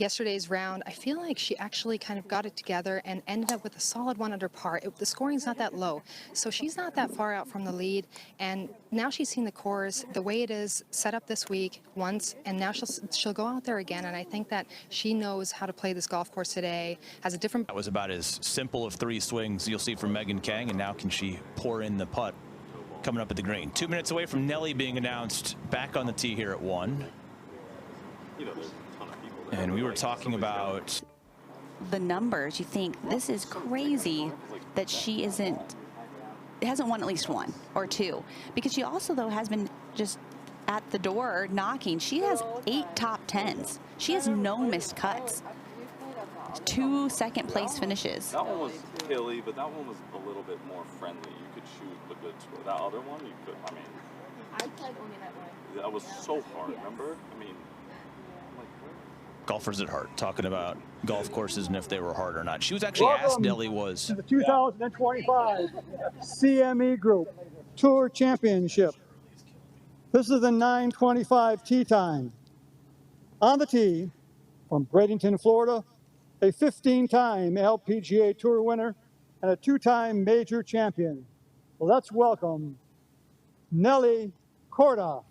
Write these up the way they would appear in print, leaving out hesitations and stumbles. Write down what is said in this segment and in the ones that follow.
Yesterday's round, I feel like she actually kind of got it together and ended up with a solid 1 under par. The scoring's not that low, so she's not that far out from the lead. And now she's seen the course the way it is set up this week once, and now she'll go out there again. And I think that she knows how to play this golf course today. Has a different. That was about as simple of 3 swings you'll see from Megan Kang, and now can she pour in the putt coming up at the green. 2 minutes away from Nelly being announced back on the tee here at 1. And we were talking about the numbers. You think this is crazy that she hasn't won at least 1 or 2, because she also though has been just at the door knocking. She has 8 top 10s. She has no missed cuts. 2 second place finishes. That one was hilly, but that one was a little bit more friendly. You could shoot a good score. That other one, you could. I mean, I played only that one. That was so hard. Remember? I mean. golfers at heart, talking about golf courses and if they were hard or not. She was actually asked, Nelly was. To the 2025 CME Group Tour Championship. This is the 9:25 tee time. On the tee, from Bradenton, Florida, a 15-time LPGA Tour winner and a 2-time major champion. Let's welcome Nelly Korda.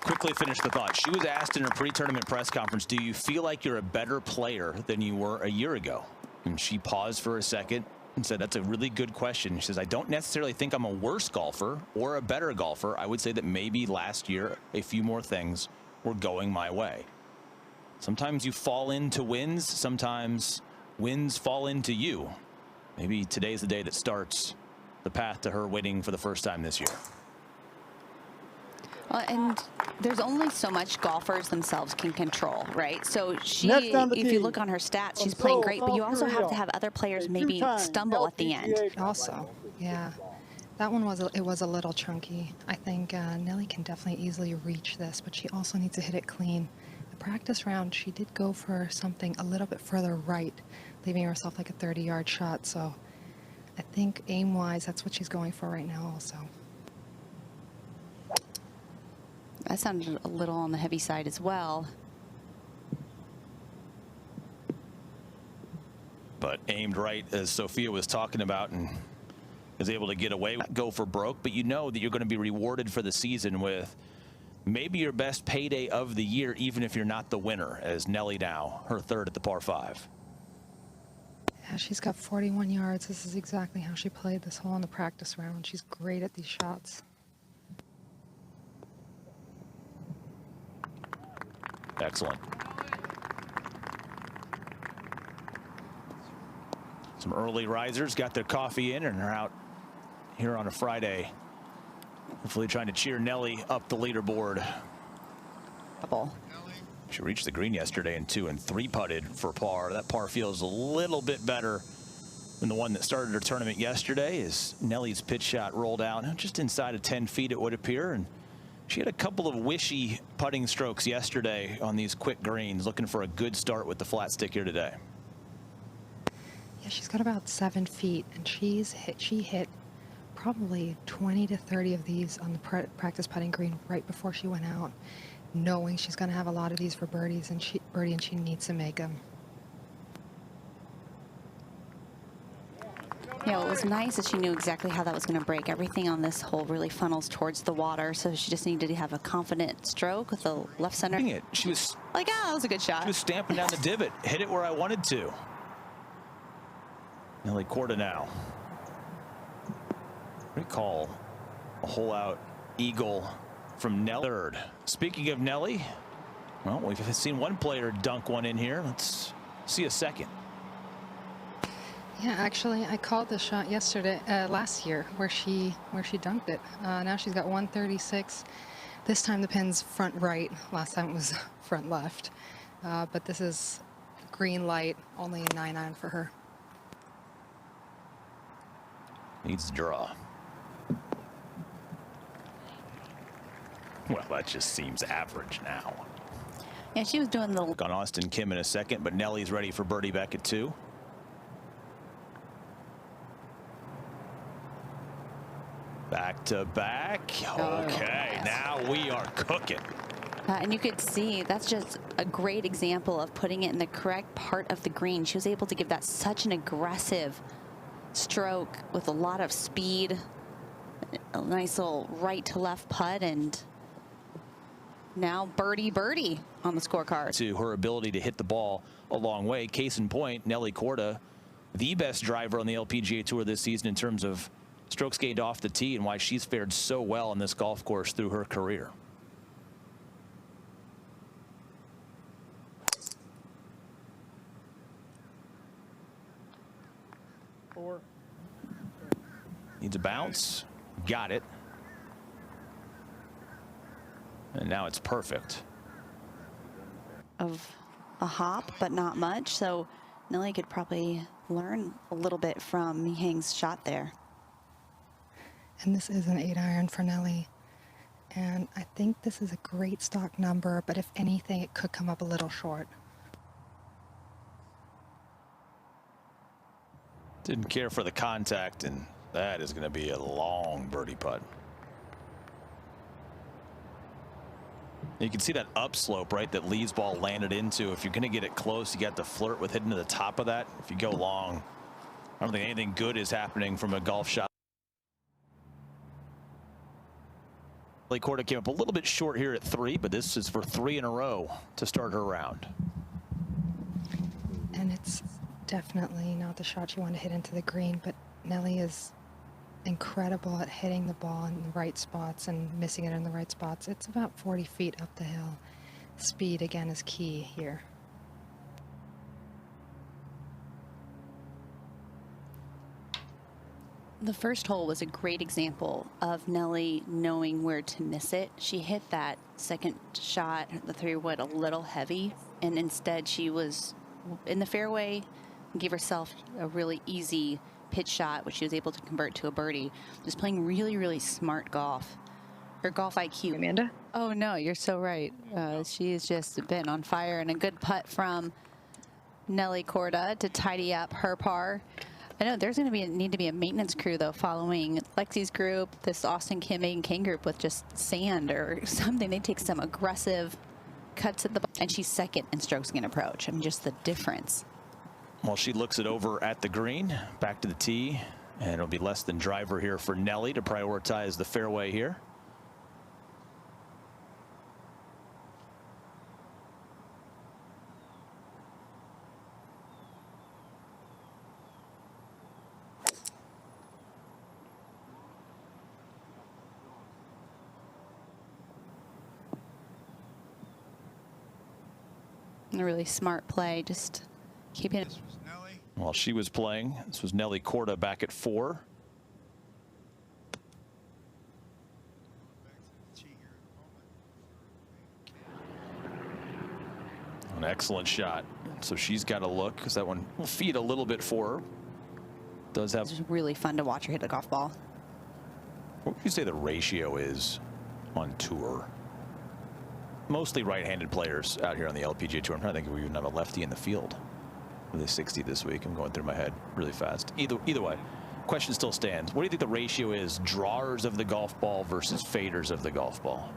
Quickly finish the thought. She was asked in her pre-tournament press conference, do you feel like you're a better player than you were a year ago? And she paused for a second and said, that's a really good question. She says, I don't necessarily think I'm a worse golfer or a better golfer. I would say that maybe last year a few more things were going my way. Sometimes you fall into wins. Sometimes wins fall into you. Maybe today's the day that starts the path to her winning for the first time this year. Well, and there's only so much golfers themselves can control, right? So she, if you look on her stats, she's playing great, but you also have to have other players maybe stumble at the end. Also, yeah, that one was a little chunky. I think Nelly can definitely easily reach this, but she also needs to hit it clean. The practice round, she did go for something a little bit further right, leaving herself like a 30-yard shot. So I think aim-wise, that's what she's going for right now also. That sounded a little on the heavy side as well. But aimed right, as Sophia was talking about, and is able to get away, go for broke. But you know that you're going to be rewarded for the season with maybe your best payday of the year, even if you're not the winner, as Nelly now, her 3rd at the par 5. Yeah, she's got 41 yards. This is exactly how she played this hole in the practice round. She's great at these shots. Excellent. Some early risers got their coffee in and are out here on a Friday. Hopefully trying to cheer Nelly up the leaderboard. She reached the green yesterday in 2 and 3 putted for par. That par feels a little bit better than the one that started her tournament yesterday, as Nelly's pitch shot rolled out just inside of 10 feet, it would appear. And she had a couple of wishy putting strokes yesterday on these quick greens, looking for a good start with the flat stick here today. Yeah, she's got about 7 feet, and she hit probably 20 to 30 of these on the practice putting green right before she went out, knowing she's going to have a lot of these for birdies, and she needs to make them. Yeah, it was nice that she knew exactly how that was going to break. Everything on this hole really funnels towards the water, so she just needed to have a confident stroke with the left center. She was like, ah, that was a good shot. She was stamping down the divot, hit it where I wanted to. Nelly Korda now. Recall a hole out eagle from Nelly. 3rd. Speaking of Nelly, well, we've seen one player dunk one in here. Let's see a second. Yeah, actually, I called the shot yesterday, last year, where she dunked it. Now she's got 136. This time the pin's front right. Last time it was front left. But this is green light, only a 9-iron for her. Needs to draw. Well, that just seems average now. Yeah, she was doing the... On Austin Kim in a second, but Nelly's ready for birdie back at 2. Back to back. Okay, now we are cooking. And you could see that's just a great example of putting it in the correct part of the green. She was able to give that such an aggressive stroke with a lot of speed, a nice little right to left putt, and now birdie on the scorecard. To her ability to hit the ball a long way. Case in point, Nelly Korda, the best driver on the LPGA Tour this season in terms of strokes gained off the tee, and why she's fared so well on this golf course through her career. Needs a bounce. Got it. And now it's perfect. Of a hop, but not much. So Nelly could probably learn a little bit from Mihang's shot there. And this is an 8-iron for Nelly. And I think this is a great stock number, but if anything, it could come up a little short. Didn't care for the contact, and that is going to be a long birdie putt. You can see that upslope, right, that Lee's ball landed into. If you're going to get it close, you got to flirt with hitting to the top of that. If you go long, I don't think anything good is happening from a golf shot. Nelly Korda came up a little bit short here at 3, but this is for 3 in a row to start her round. And it's definitely not the shot you want to hit into the green, but Nelly is incredible at hitting the ball in the right spots and missing it in the right spots. It's about 40 feet up the hill. Speed, again, is key here. The first hole was a great example of Nelly knowing where to miss it. She hit that second shot, the 3-wood, a little heavy, and instead she was in the fairway, gave herself a really easy pitch shot, which she was able to convert to a birdie. Just playing really smart golf. Her golf IQ. Amanda? Oh no, you're so right. She's just been on fire, and a good putt from Nelly Korda to tidy up her par. I know there's going to need to be a maintenance crew though following Lexi's group, this Austin, Kim, Megan Kane group with just sand or something. They take some aggressive cuts at the ball, and she's second in strokes gained approach. I mean, just the difference. Well, she looks it over at the green, back to the tee, and it'll be less than driver here for Nelly to prioritize the fairway here. A really smart play, just keeping it. While she was playing, this was Nelly Korda back at 4. An excellent shot. So she's got to look, because that one will feed a little bit for her. Does have. It's really fun to watch her hit a golf ball. What would you say the ratio is on tour? Mostly right-handed players out here on the LPGA Tour. I'm trying to think if we even have a lefty in the field. Really 60 this week. I'm going through my head really fast. Either way, question still stands. What do you think the ratio is, drawers of the golf ball versus faders of the golf ball?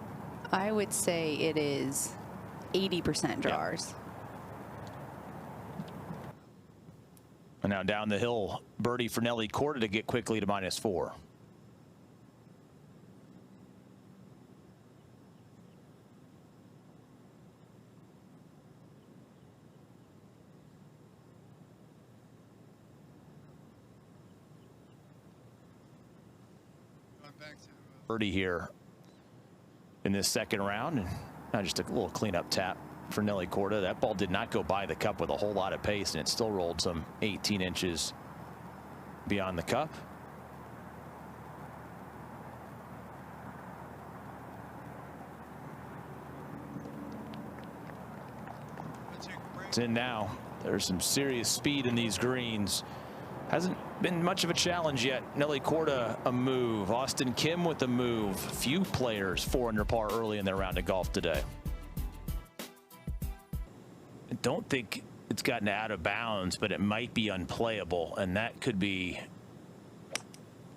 I would say it is 80% drawers. Yeah. And now down the hill, birdie for Nelly Korda to get quickly to -4. Birdie here in this second round, and now just a little cleanup tap for Nelly Korda. That ball did not go by the cup with a whole lot of pace, and it still rolled some 18 inches beyond the cup. It's in now. There's some serious speed in these greens. Hasn't been much of a challenge yet. Nelly Korda a move. Austin Kim with a move. Few players 4 under par early in their round of golf today. I don't think it's gotten out of bounds, but it might be unplayable, and that could be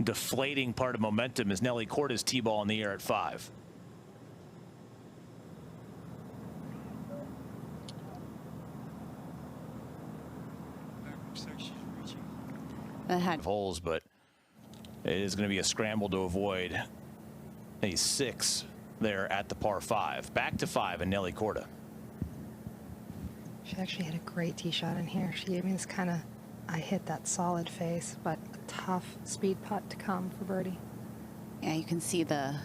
deflating part of momentum as Nelly Korda's tee ball in the air at 5. That had holes, but it is going to be a scramble to avoid a 6 there at the par 5. Back to 5 and Nelly Korda. She actually had a great tee shot in here. She gave me this kind of, I hit that solid face, but a tough speed putt to come for birdie. Yeah, you can see the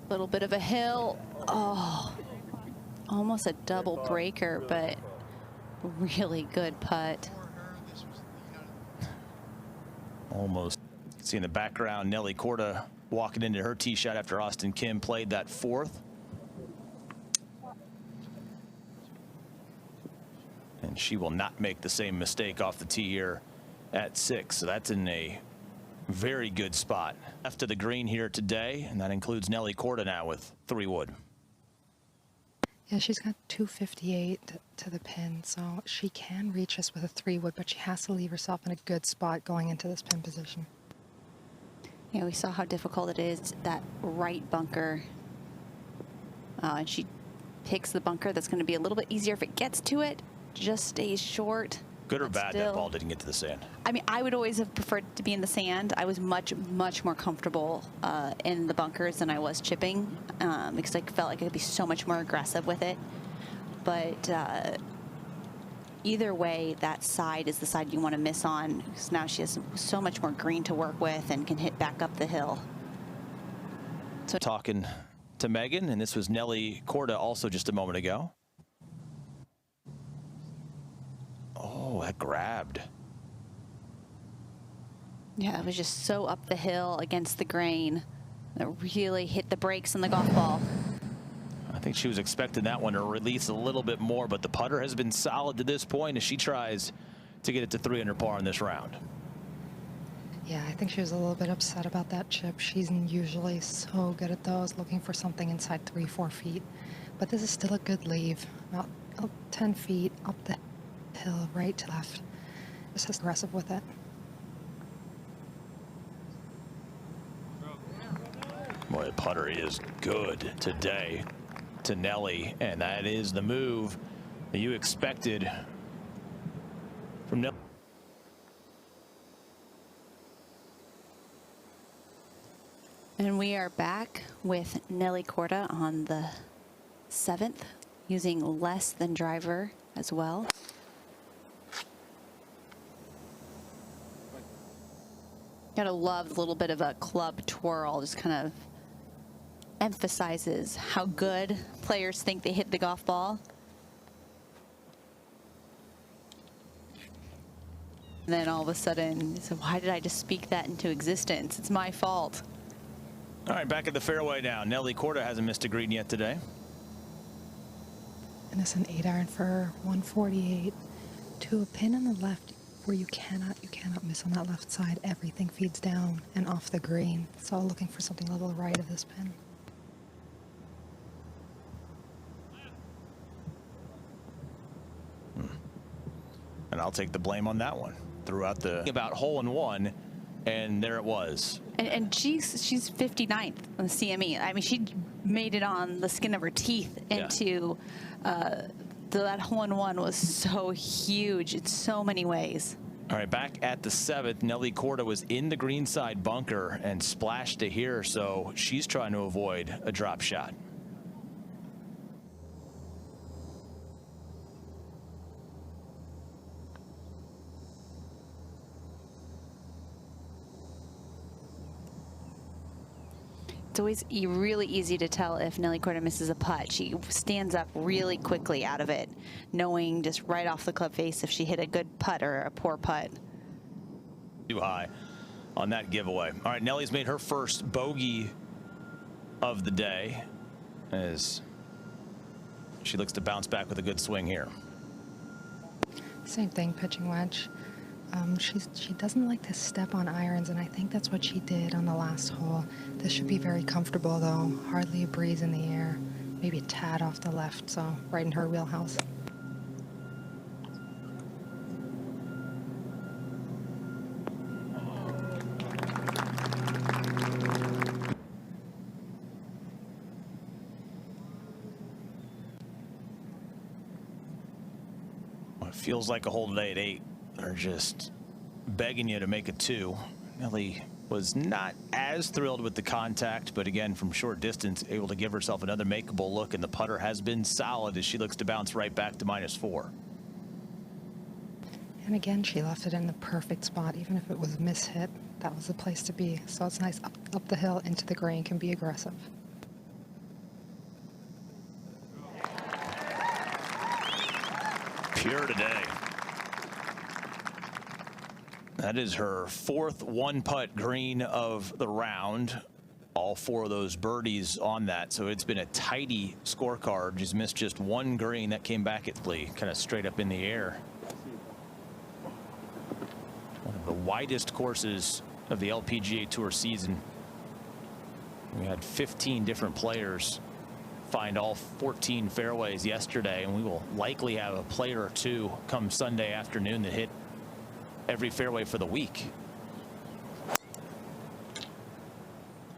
little bit of a hill. Oh, almost a double breaker, but really good putt. Almost. See in the background, Nelly Korda walking into her tee shot after Austin Kim played that 4th. And she will not make the same mistake off the tee here at 6. So that's in a very good spot. Left of the green here today, and that includes Nelly Korda now with 3 wood. Yeah, she's got 258 to the pin, so she can reach us with a 3 wood, but she has to leave herself in a good spot going into this pin position. Yeah, we saw how difficult it is, that right bunker. And she picks the bunker that's going to be a little bit easier if it gets to it. Just stays short. Good or but bad, still, that ball didn't get to the sand? I mean, I would always have preferred to be in the sand. I was much more comfortable in the bunkers than I was chipping because I felt like I could be so much more aggressive with it. But either way, that side is the side you want to miss on because now she has so much more green to work with and can hit back up the hill. So talking to Megan, and this was Nelly Korda also just a moment ago. Oh, that grabbed. yeah, it was just so up the hill against the grain. It really hit the brakes on the golf ball. I think she was expecting that one to release a little bit more, but the putter has been solid to this point as she tries to get it to 3 under par in this round. Yeah, I think she was a little bit upset about that chip. She's usually so good at those, looking for something inside 3-4 feet. But this is still a good leave, about 10 feet up the hill, right to left. Just as aggressive with it. Boy, the putter is good today to Nelly, and that is the move that you expected from Nelly. And we are back with Nelly Korda on the 7th, using less than driver as well. Gotta love a little bit of a club twirl, just kind of emphasizes how good players think they hit the golf ball. And then all of a sudden, so why did I just speak that into existence? It's my fault. All right, back at the fairway now. Nelly Korda hasn't missed a green yet today. And it's an 8-iron for 148 to a pin on the left where you cannot miss on that left side. Everything feeds down and off the green. So looking for something a little right of this pin. And I'll take the blame on that one. Throughout the about hole in one, and there it was. And she's 59th on the CME. I mean, she made it on the skin of her teeth into that hole in one was so huge in so many ways. All right, back at the 7th, Nelly Korda was in the greenside bunker and splashed to here, so she's trying to avoid a drop shot. It's always really easy to tell if Nelly Korda misses a putt. She stands up really quickly out of it, knowing just right off the club face if she hit a good putt or a poor putt. Too high on that giveaway. All right, Nelly's made her first bogey of the day as she looks to bounce back with a good swing here. Same thing, pitching wedge. She doesn't like to step on irons, and I think that's what she did on the last hole. This should be very comfortable, though. Hardly a breeze in the air. Maybe a tad off the left, so right in her wheelhouse. Well, it feels like a hole today at 8. They're just begging you to make a 2. Nelly was not as thrilled with the contact, but again, from short distance, able to give herself another makeable look, and the putter has been solid as she looks to bounce right back to -4. And again, she left it in the perfect spot. Even if it was a mishit, that was the place to be. So it's nice up the hill into the green, can be aggressive. Pure today. That is her 4th one-putt green of the round. All 4 of those birdies on that, so it's been a tidy scorecard. She's missed just 1 green that came back at Lee, kind of straight up in the air. One of the widest courses of the LPGA Tour season. We had 15 different players find all 14 fairways yesterday, and we will likely have a player or 2 come Sunday afternoon that hit every fairway for the week.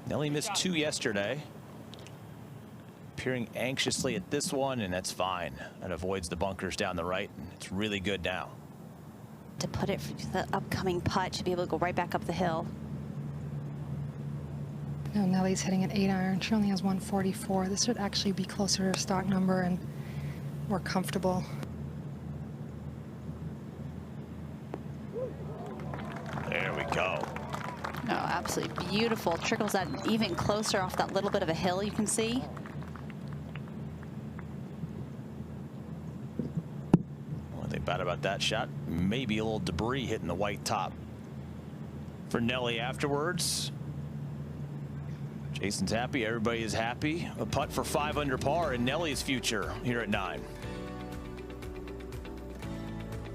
Nelly missed 2 yesterday. Peering anxiously at this one, and that's fine. That avoids the bunkers down the right, and it's really good now. To put it for the upcoming putt, should be able to go right back up the hill. No, Nelly's hitting an 8-iron. She only has 144. This should actually be closer to her stock number and more comfortable. There we go. No, absolutely beautiful. Trickles that even closer off that little bit of a hill you can see. One thing bad about that shot, maybe a little debris hitting the white top. For Nelly afterwards, Jason's happy, everybody is happy. A putt for 5 under par in Nelly's future here at 9.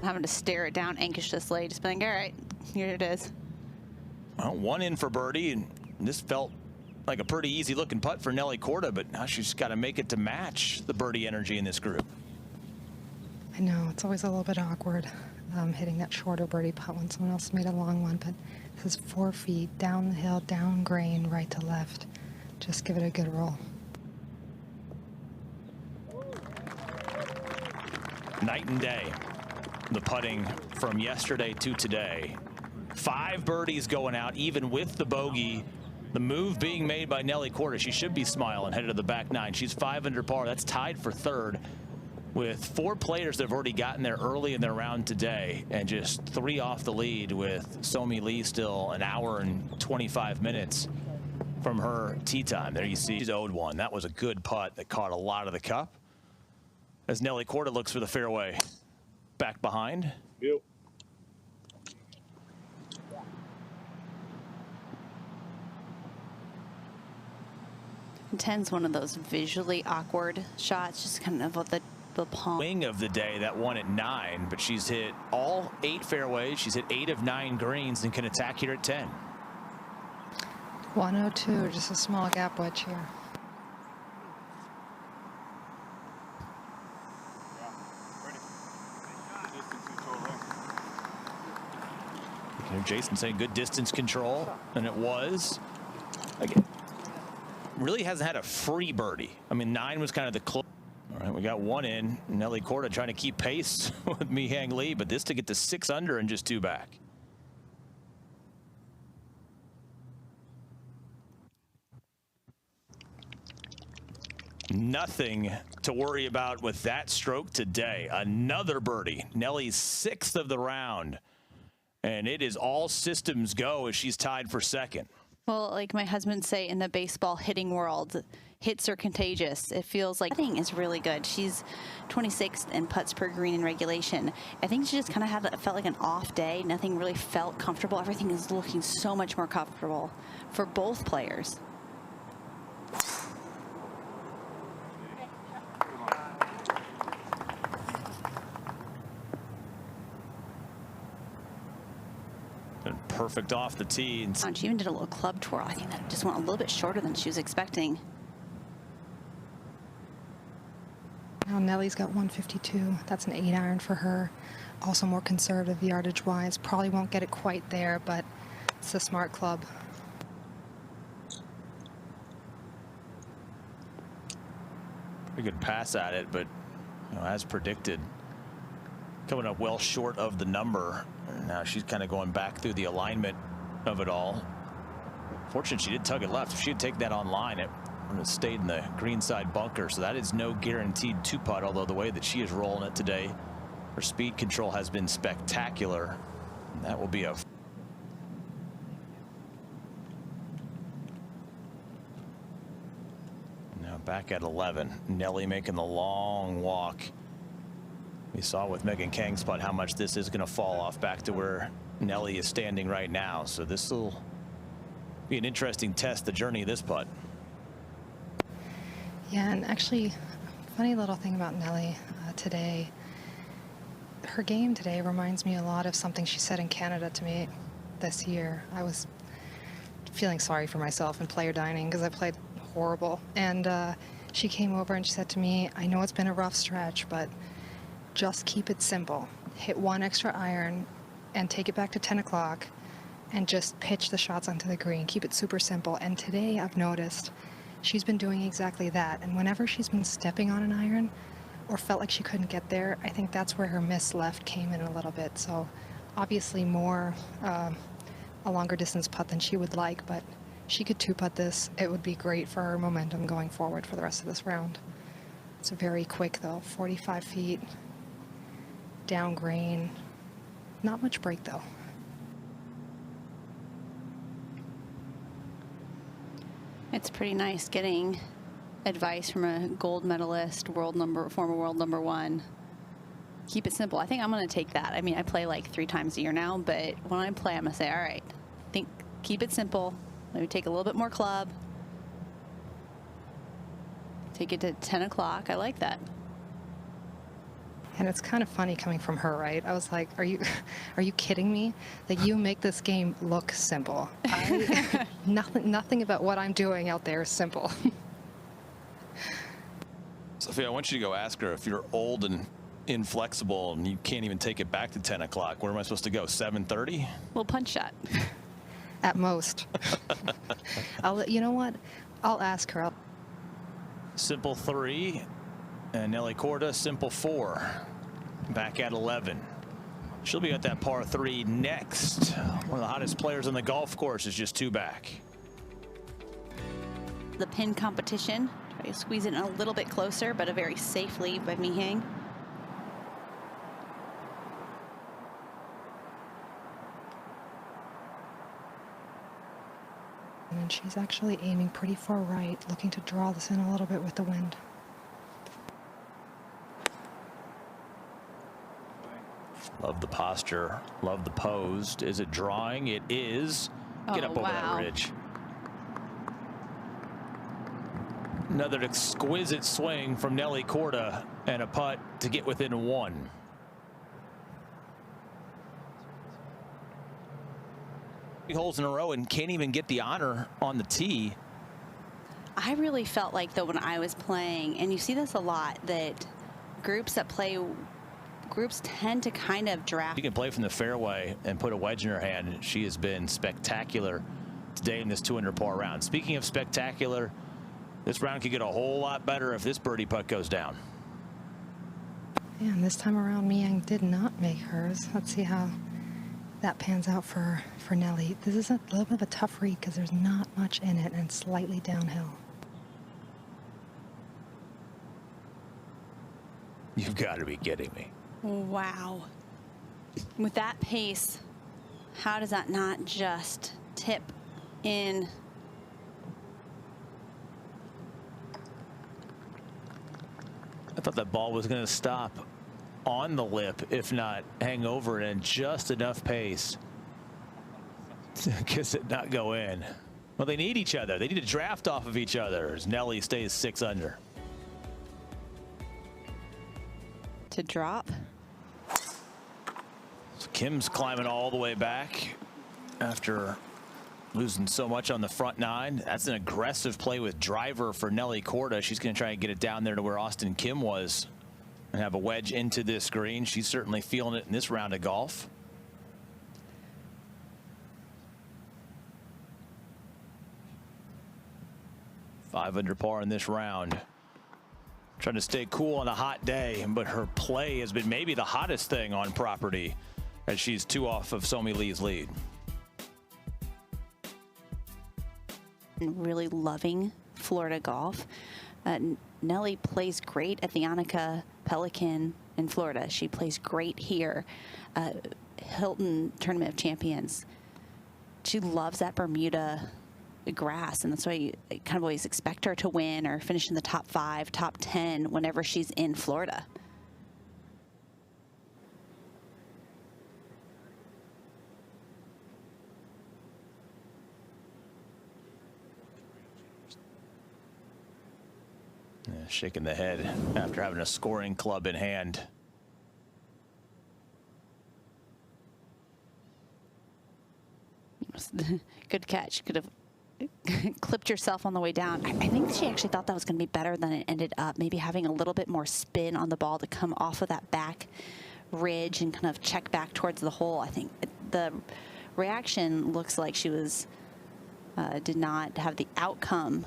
Having to stare it down anxiously, just being, all right, here it is. Well, 1 in for birdie, and this felt like a pretty easy looking putt for Nelly Korda, but now she's got to make it to match the birdie energy in this group. I know, it's always a little bit awkward hitting that shorter birdie putt when someone else made a long one, but this is 4 feet down the hill, down green, right to left. Just give it a good roll. Night and day, the putting from yesterday to today. 5 birdies going out, even with the bogey. The move being made by Nelly Korda. She should be smiling headed to the back 9. She's 5 under par. That's tied for 3rd with 4 players that have already gotten there early in their round today, and just 3 off the lead, with Somi Lee still an hour and 25 minutes from her tee time. There you see she's owed 1. That was a good putt that caught a lot of the cup. As Nelly Korda looks for the fairway back behind. Yep. Ten's one of those visually awkward shots, just kind of with the palm. Wing of the day, that one at 9, but she's hit all 8 fairways. She's hit 8 of 9 greens and can attack here at 10. 102, just a small gap wedge here. Jason saying good distance control, and it was. Again, really hasn't had a free birdie. I mean, 9 was kind of the close. All right, we got 1 in. Nelly Korda trying to keep pace with Mi-Hang Lee, but this to get to 6 under and just 2 back. Nothing to worry about with that stroke today. Another birdie. Nelly's 6th of the round. And it is all systems go as she's tied for 2nd. Well, like my husband say in the baseball hitting world, hits are contagious. It feels like hitting is really good. She's 26th in putts per green in regulation. I think she just kind of felt like an off day. Nothing really felt comfortable. Everything is looking so much more comfortable for both players. Perfect off the tee. And she even did a little club twirl. I think that just went a little bit shorter than she was expecting. Now Nelly's got 152. That's an 8-iron for her. Also more conservative yardage-wise. Probably won't get it quite there, but it's a smart club. Pretty good pass at it, but as predicted, coming up well short of the number. Now she's kind of going back through the alignment of it all. Fortunately, she did tug it left. If she had taken that on line, it would have stayed in the green side bunker. So that is no guaranteed two putt, although the way that she is rolling it today, her speed control has been spectacular. And that will be a now back at 11. Nelly making the long walk. We saw with Megan Kang's putt how much this is going to fall off back to where Nelly is standing right now. So this will be an interesting test, the journey of this putt. Yeah, and actually, funny little thing about Nelly today. Her game today reminds me a lot of something she said in Canada to me this year. I was feeling sorry for myself in player dining because I played horrible. And she came over and she said to me, I know it's been a rough stretch, but just keep it simple. Hit one extra iron and take it back to 10 o'clock and just pitch the shots onto the green. Keep it super simple. And today I've noticed she's been doing exactly that. And whenever she's been stepping on an iron or felt like she couldn't get there, I think that's where her miss left came in a little bit. So obviously more a longer distance putt than she would like, but she could two putt this. It would be great for her momentum going forward for the rest of this round. It's very quick though, 45 feet, down green, not much break though. It's pretty nice getting advice from a gold medalist, former world number one. Keep it simple. I think I'm going to take that. I mean, I play like 3 times a year now, but when I play, I'm going to say, all right, keep it simple. Maybe take a little bit more club. Take it to 10 o'clock. I like that. And it's kind of funny coming from her, right? I was like, are you kidding me? That you make this game look simple. Nothing about what I'm doing out there is simple. Sophia, I want you to go ask her if you're old and inflexible and you can't even take it back to 10 o'clock. Where am I supposed to go? 7:30? Little punch shot. At most. You know what? I'll ask her. Simple 3. And Nelly Korda, simple 4. Back at 11. She'll be at that par 3 next. One of the hottest players on the golf course is just 2 back. The pin competition. Try to squeeze it in a little bit closer, but a very safe lead by Mihang. And she's actually aiming pretty far right, looking to draw this in a little bit with the wind. Love the posture. Love the pose. Is it drawing? It is. Get up over that ridge. Another exquisite swing from Nelly Korda and a putt to get within 1. Holes in a row and can't even get the honor on the tee. I really felt like, though, when I was playing, and you see this a lot, that groups tend to kind of draft. She can play from the fairway and put a wedge in her hand. She has been spectacular today in this 2-under par round. Speaking of spectacular, this round could get a whole lot better if this birdie putt goes down. And this time around, Mihang did not make hers. Let's see how that pans out for Nelly. This is a little bit of a tough read because there's not much in it and it's slightly downhill. You've got to be kidding me. Wow. With that pace, how does that not just tip in? I thought that ball was going to stop on the lip, if not hang over it in just enough pace to kiss it not go in. Well, they need each other. They need to draft off of each other as Nelly stays 6 under. To drop. So Kim's climbing all the way back after losing so much on the front 9. That's an aggressive play with driver for Nelly Korda. She's going to try and get it down there to where Austin Kim was and have a wedge into this green. She's certainly feeling it in this round of golf. Five under par in this round. trying to stay cool on a hot day, but her play has been maybe the hottest thing on property as she's 2 off of Somi Lee's lead. Really loving Florida golf. Nelly plays great at the Annika Pelican in Florida. She plays great here. Hilton Tournament of Champions. She loves that Bermuda grass, and that's why you kind of always expect her to win or finish in the top 5, top 10 whenever she's in Florida. Yeah, shaking the head after having a scoring club in hand. Good catch. Could have clipped yourself on the way down. I think she actually thought that was going to be better than it ended up. Maybe having a little bit more spin on the ball to come off of that back ridge and kind of check back towards the hole. I think the reaction looks like she was did not have the outcome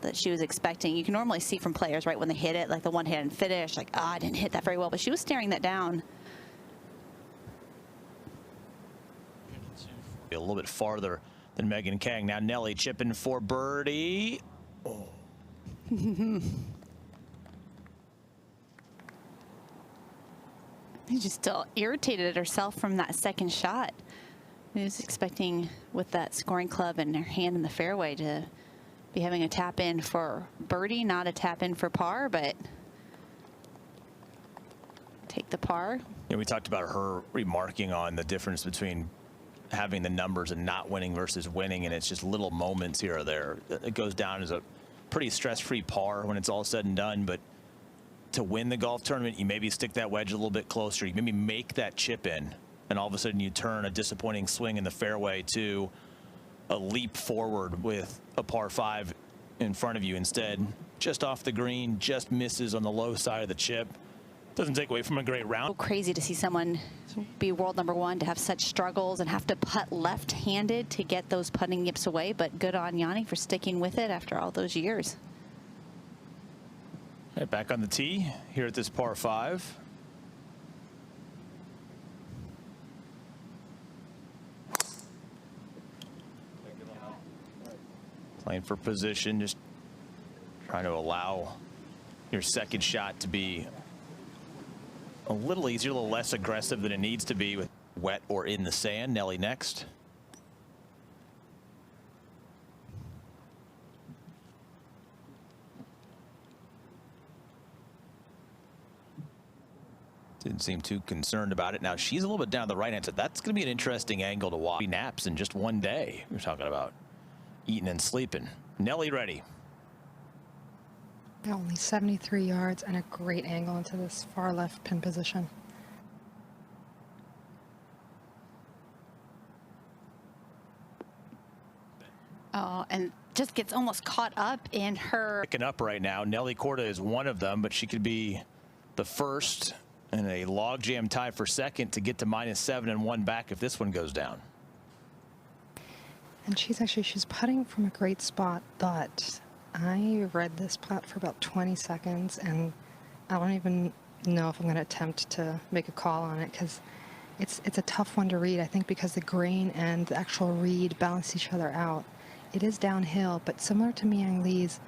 that she was expecting. You can normally see from players, right, when they hit it, like the one-handed finish, like, oh, I didn't hit that very well, but she was staring that down. A little bit farther than Megan Kang. Now Nelly chipping for birdie. Oh. She's just still irritated at herself from that second shot. I was expecting with that scoring club and her hand in the fairway to be having a tap in for birdie, not a tap in for par, but take the par. Yeah, we talked about her remarking on the difference between having the numbers and not winning versus winning, and it's just little moments here or there. It goes down as a pretty stress-free par when it's all said and done, but to win the golf tournament, you maybe stick that wedge a little bit closer. You maybe make that chip in, and all of a sudden you turn a disappointing swing in the fairway to a leap forward with a par 5 in front of you. Instead, just off the green, just misses on the low side of the chip. Doesn't take away from a great round. So crazy to see someone be world #1 to have such struggles and have to putt left-handed to get those putting yips away, but good on Yanni for sticking with it after all those years. Right, back on the tee here at this par 5. Playing for position, just trying to allow your second shot to be a little easier, a little less aggressive than it needs to be with wet or in the sand. Nelly next. Didn't seem too concerned about it. Now she's a little bit down the right hand side. That's going to be an interesting angle to watch. Naps in just one day. We're talking about eating and sleeping. Nelly ready. Only 73 yards and a great angle into this far left pin position. Oh, and just gets almost caught up in her. Picking up right now. Nelly Korda is one of them, but she could be the first in a logjam tie for second to get to -7 and 1 back if this one goes down. And she's putting from a great spot, but I read this putt for about 20 seconds, and I don't even know if I'm going to attempt to make a call on it because it's a tough one to read, I think, because the grain and the actual read balance each other out. It is downhill, but similar to Miang Lee's,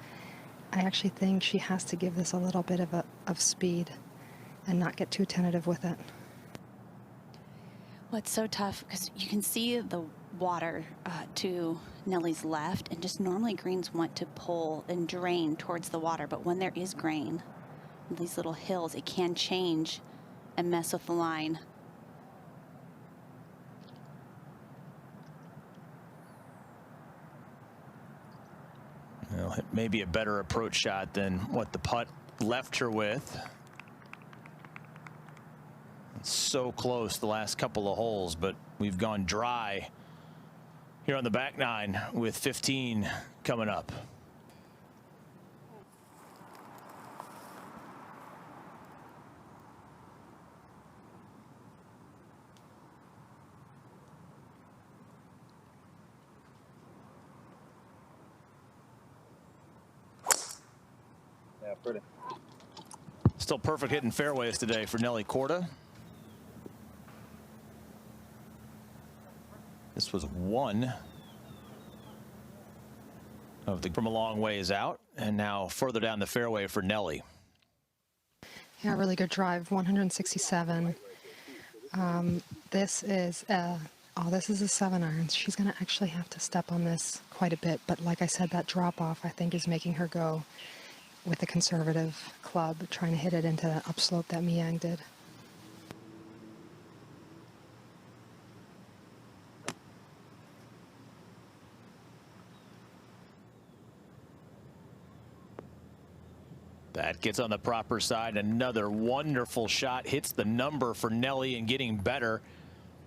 I actually think she has to give this a little bit of speed and not get too tentative with it. Well, it's so tough because you can see the water to Nelly's left, and just normally greens want to pull and drain towards the water, but when there is grain, these little hills, it can change and mess with the line. Well, it may be a better approach shot than what the putt left her with. It's so close the last couple of holes, but we've gone dry here on the back nine with 15 coming up. Yeah, pretty. Still perfect hitting fairways today for Nelly Korda. This was one of the from a long ways out, and now further down the fairway for Nelly. Yeah, really good drive, 167. This is a 7-iron. She's going to actually have to step on this quite a bit, but like I said, that drop off I think is making her go with a conservative club, trying to hit it into that upslope that Miang did. That gets on the proper side. Another wonderful shot hits the number for Nelly and getting better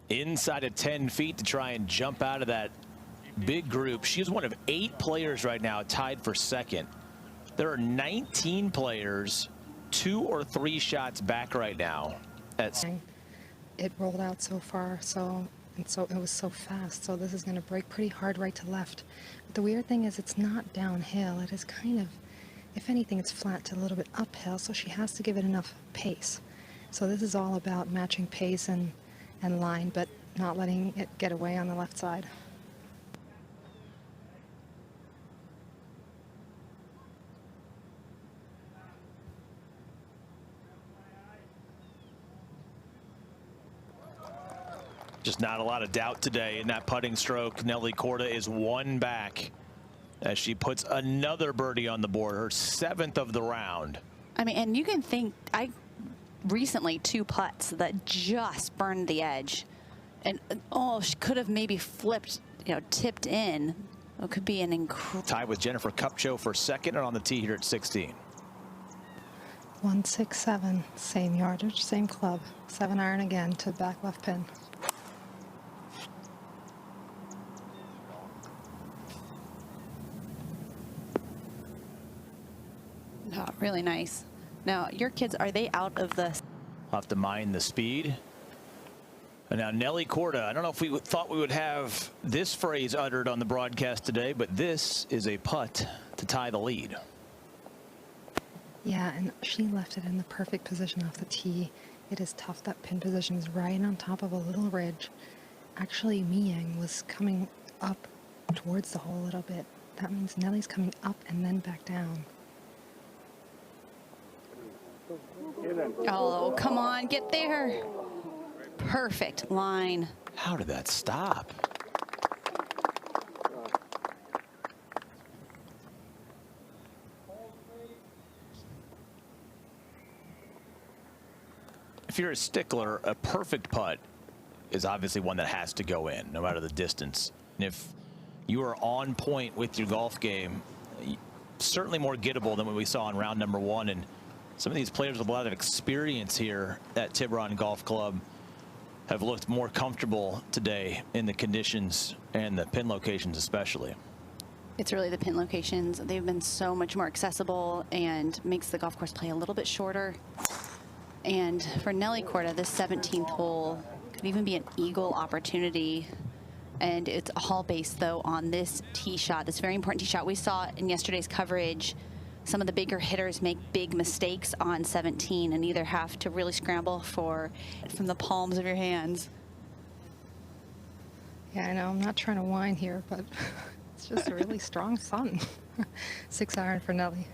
inside of 10 feet to try and jump out of that big group. She's one of 8 players right now tied for second. There are 19 players 2 or 3 shots back right now. It rolled out so far, so it was so fast. So this is going to break pretty hard right to left. But the weird thing is it's not downhill. It is kind of, if anything, it's flat to a little bit uphill, so she has to give it enough pace. So this is all about matching pace and line, but not letting it get away on the left side. Just not a lot of doubt today in that putting stroke. Nelly Korda is 1 back as she puts another birdie on the board, her 7th of the round. I mean, and you can think, recently 2 putts that just burned the edge, and she could have maybe flipped, tipped in. It could be an incredible. Tied with Jennifer Kupcho for second and on the tee here at 16. 167, same yardage, same club, 7-iron again to back left pin. Oh, really nice. Now, your kids, are they out of the... I'll have to mind the speed. And now Nelly Korda, I don't know if we thought we would have this phrase uttered on the broadcast today, but this is a putt to tie the lead. Yeah, and she left it in the perfect position off the tee. It is tough. That pin position is right on top of a little ridge. Actually, Miang was coming up towards the hole a little bit. That means Nelly's coming up and then back down. Oh, come on, get there. Perfect line. How did that stop? If you're a stickler, a perfect putt is obviously one that has to go in, no matter the distance. And if you are on point with your golf game, certainly more gettable than what we saw in round number 1. And some of these players with a lot of experience here at Tiburon Golf Club have looked more comfortable today in the conditions and the pin locations especially. It's really the pin locations. They've been so much more accessible and makes the golf course play a little bit shorter. And for Nelly Korda, this 17th hole could even be an eagle opportunity. And it's all based, though, on this tee shot, this very important tee shot. We saw in yesterday's coverage some of the bigger hitters make big mistakes on 17 and either have to really scramble from the palms of your hands. Yeah, I know. I'm not trying to whine here, but it's just a really strong sun. 6-iron for Nelly.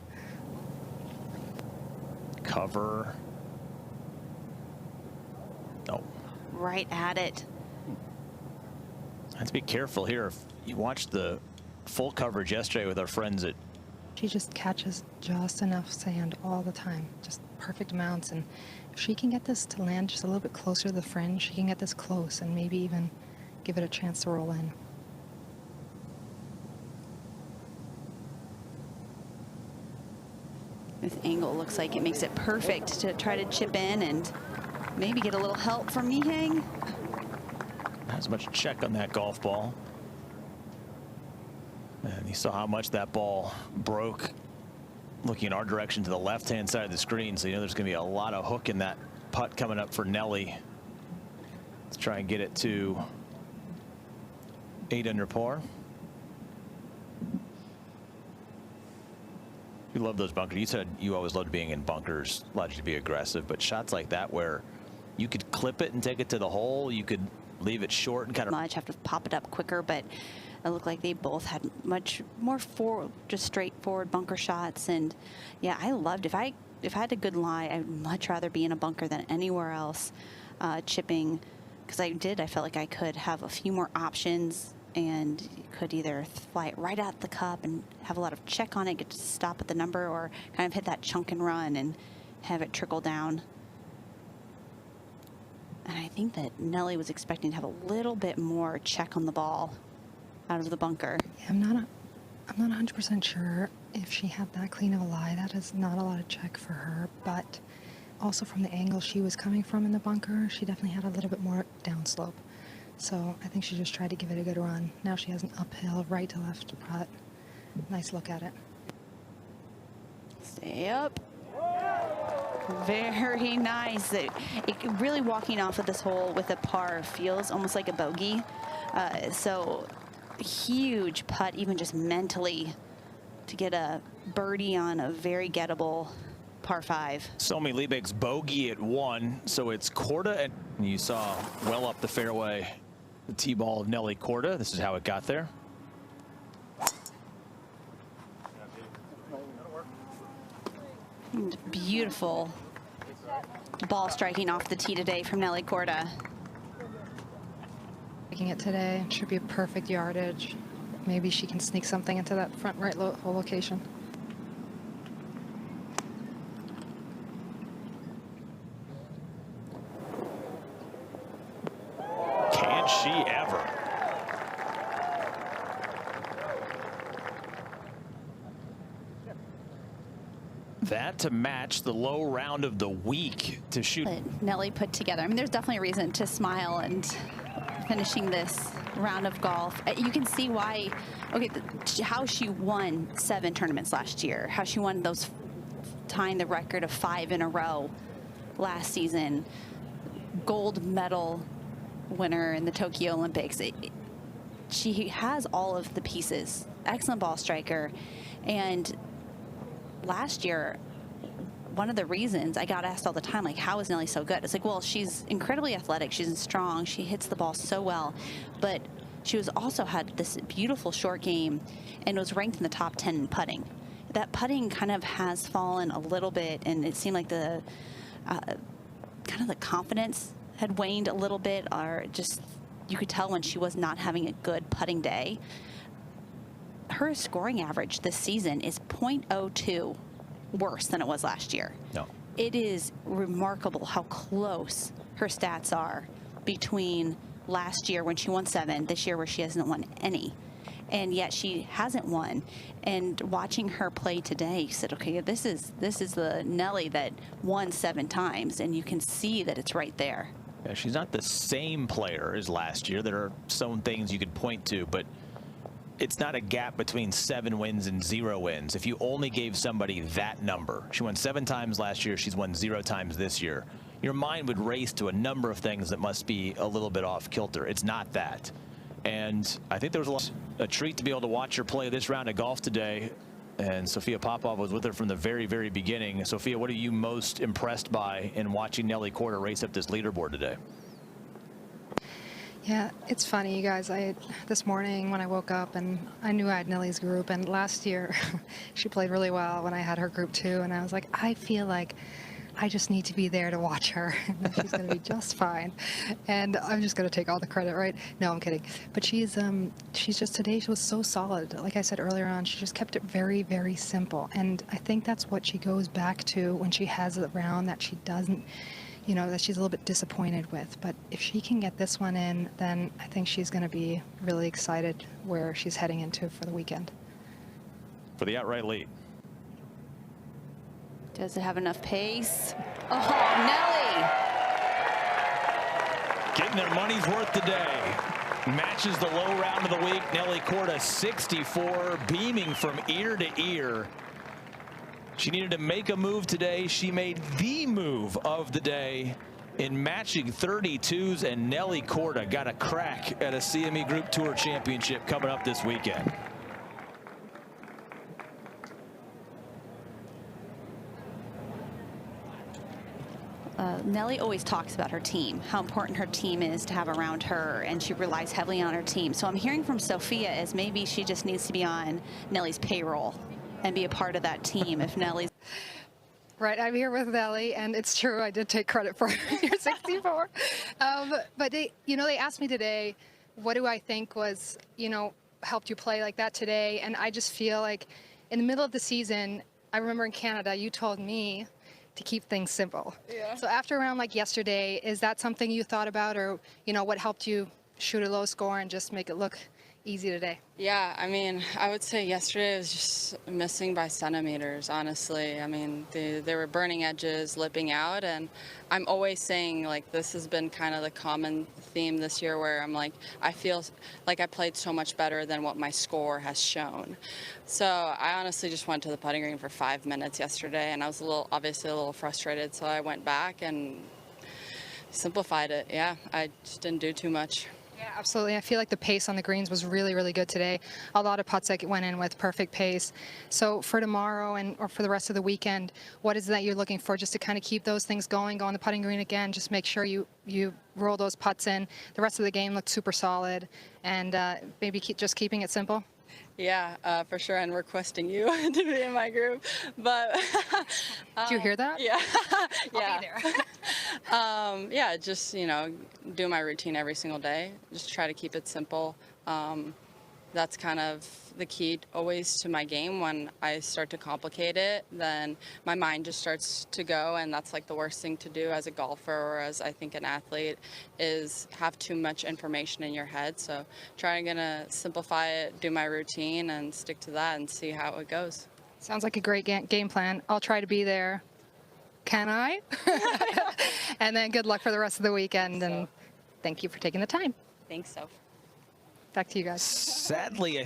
Cover. No. Right at it. Have to be careful here. If you watched the full coverage yesterday with our friends at... She just catches just enough sand all the time, just perfect amounts. And if she can get this to land just a little bit closer to the fringe, she can get this close and maybe even give it a chance to roll in. This angle looks like it makes it perfect to try to chip in and maybe get a little help from Miang. Not as much check on that golf ball. And you saw how much that ball broke looking in our direction to the left-hand side of the screen. So you know there's going to be a lot of hook in that putt coming up for Nelly. Let's try and get it to 8 under par. You love those bunkers. You said you always loved being in bunkers, allowed you to be aggressive, but shots like that where you could clip it and take it to the hole, you could leave it short and kind of Have to pop it up quicker, but it looked like they both had much more just straightforward bunker shots. And yeah, I loved, if I had a good lie, I'd much rather be in a bunker than anywhere else chipping, because I felt like I could have a few more options and could either fly it right at the cup and have a lot of check on it, get to stop at the number, or kind of hit that chunk and run and have it trickle down. And I think that Nelly was expecting to have a little bit more check on the ball out of the bunker. Yeah, I'm not 100% sure if she had that clean of a lie. That is not a lot of check for her, but also from the angle she was coming from in the bunker, she definitely had a little bit more downslope. So I think she just tried to give it a good run. Now she has an uphill right to left putt. Nice look at it. Stay up. Very nice. Really walking off of this hole with a par feels almost like a bogey. So huge putt, even just mentally, to get a birdie on a very gettable par 5. Somi Liebig's bogey at 1, so it's Korda, and you saw well up the fairway the tee ball of Nelly Korda. This is how it got there. And beautiful ball striking off the tee today from Nelly Korda. Making it today should be a perfect yardage. Maybe she can sneak something into that front right hole location. Can she ever? That to match the low round of the week to shoot. Nelly put together. I mean, there's definitely a reason to smile and finishing this round of golf. You can see why, okay, how she won 7 tournaments last year, how she won those, tying the record of 5 in a row last season, gold medal winner in the Tokyo Olympics. She has all of the pieces, excellent ball striker. And last year, one of the reasons I got asked all the time, like, how is Nelly so good? It's like, well, she's incredibly athletic. She's strong. She hits the ball so well. But she was also had this beautiful short game and was ranked in the top 10 in putting. That putting kind of has fallen a little bit, and it seemed like the kind of the confidence had waned a little bit, or just you could tell when she was not having a good putting day. Her scoring average this season is .02 worse than it was last year. No. It is remarkable how close her stats are between last year when she won 7, this year where she hasn't won any. And yet she hasn't won. And watching her play today, you said, okay, this is the Nelly that won 7 times, and you can see that it's right there. Yeah, she's not the same player as last year. There are some things you could point to, but it's not a gap between 7 wins and 0 wins. If you only gave somebody that number, she won 7 times last year, she's won 0 times this year, your mind would race to a number of things that must be a little bit off kilter. It's not that. And I think there was a treat to be able to watch her play this round of golf today. And Sophia Popov was with her from the very, very beginning. Sophia, what are you most impressed by in watching Nelly Korda race up this leaderboard today? Yeah, it's funny, you guys. This morning when I woke up, and I knew I had Nelly's group, and last year she played really well when I had her group too, and I was like, I feel like I just need to be there to watch her. She's going to be just fine, and I'm just going to take all the credit, right? No, I'm kidding. But she's just, today she was so solid. Like I said earlier on, she just kept it very, very simple, and I think that's what she goes back to when she has a round that she doesn't, you know, that she's a little bit disappointed with. But if she can get this one in, then I think she's going to be really excited where she's heading into for the weekend. For the outright lead. Does it have enough pace? Oh, Nelly! Getting their money's worth today. Matches the low round of the week. Nelly Korda 64, beaming from ear to ear. She needed to make a move today. She made the move of the day in matching 32s, and Nelly Korda got a crack at a CME Group Tour Championship coming up this weekend. Nelly always talks about her team, how important her team is to have around her, and she relies heavily on her team. So I'm hearing from Sophia is maybe she just needs to be on Nelly's payroll and be a part of that team if Nelly's. Right, I'm here with Nelly, and it's true, I did take credit for your 64. But they asked me today, what do I think was, helped you play like that today? And I just feel like in the middle of the season, I remember in Canada, you told me to keep things simple. Yeah. So after a round like yesterday, is that something you thought about, or, what helped you shoot a low score and just make it look easy today? Yeah, I mean, I would say yesterday was just missing by centimeters, honestly. I mean, there were burning edges, lipping out, and I'm always saying, like, this has been kind of the common theme this year where I'm like, I feel like I played so much better than what my score has shown. So I honestly just went to the putting green for 5 minutes yesterday, and I was obviously a little frustrated, so I went back and simplified it. Yeah, I just didn't do too much. Yeah, absolutely. I feel like the pace on the greens was really, really good today. A lot of putts that went in with perfect pace. So for tomorrow or for the rest of the weekend, what is it that you're looking for just to kind of keep those things going, go on the putting green again, just make sure you roll those putts in. The rest of the game looked super solid, and maybe just keeping it simple? Yeah, for sure, and requesting you to be in my group. But Did you hear that? yeah, I'll be there. yeah, just do my routine every single day. Just try to keep it simple. That's kind of the key always to my game. When I start to complicate it, then my mind just starts to go, and that's like the worst thing to do as a golfer or as I think an athlete, is have too much information in your head. So trying to simplify it, do my routine, and stick to that and see how it goes. Sounds like a great game plan. I'll try to be there. Can I? And then good luck for the rest of the weekend, and thank you for taking the time. Thanks, Soph. Back to you guys. Sadly, I